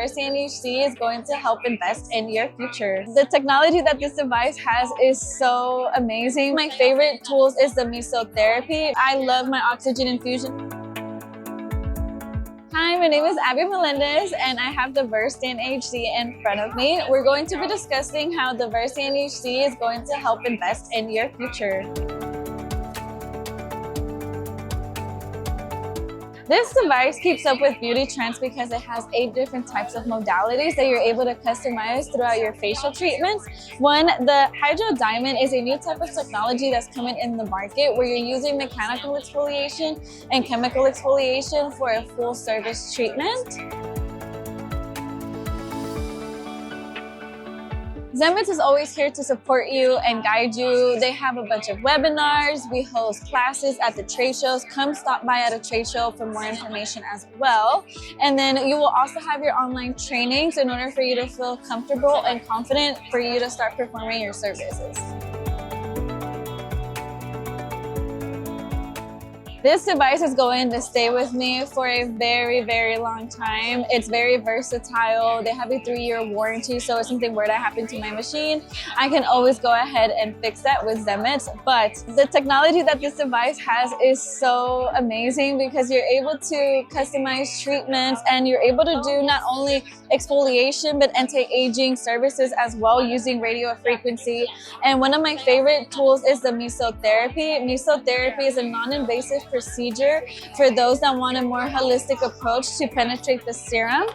Verstand HC is going to help invest in your future. The technology that this device has is so amazing. My favorite tools is the Mesotherapy. I love my oxygen infusion. Hi, my name is Abigail Melendez and I have the Verstand HC in front of me. We're going to be discussing how the Verstand HC is going to help invest in your future. This device keeps up with beauty trends because it has 8 different types of modalities that you're able to customize throughout your facial treatments. One, the HydroDiamond is a new type of technology that's coming in the market where you're using mechanical exfoliation and chemical exfoliation for a full service treatment. Zemits is always here to support you and guide you. They have a bunch of webinars. We host classes at the trade shows. Come stop by at a trade show for more information as well. And then you will also have your online trainings in order for you to feel comfortable and confident for you to start performing your services. This device is going to stay with me for a very, very long time. It's very versatile. They have a 3-year warranty, so if something were to happen to my machine, I can always go ahead and fix that with Zemits. But the technology that this device has is so amazing because you're able to customize treatments and you're able to do not only exfoliation but anti-aging services as well using radio frequency. And one of my favorite tools is the Mesotherapy. Mesotherapy is a non-invasive procedure for those that want a more holistic approach to penetrate the serum.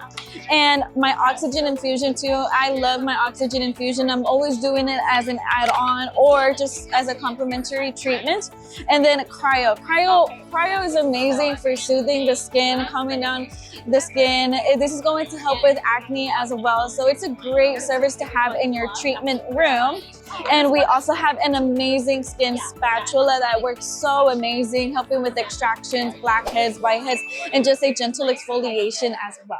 And my oxygen infusion too, I love my oxygen infusion. I'm always doing it as an add-on or just as a complementary treatment. And then Cryo. Cryo is amazing for soothing the skin, calming down the skin. This is going to help with acne as well. So it's a great service to have in your treatment room. And we also have an amazing skin spatula that works so amazing, helping with extractions, blackheads, whiteheads, and just a gentle exfoliation as well.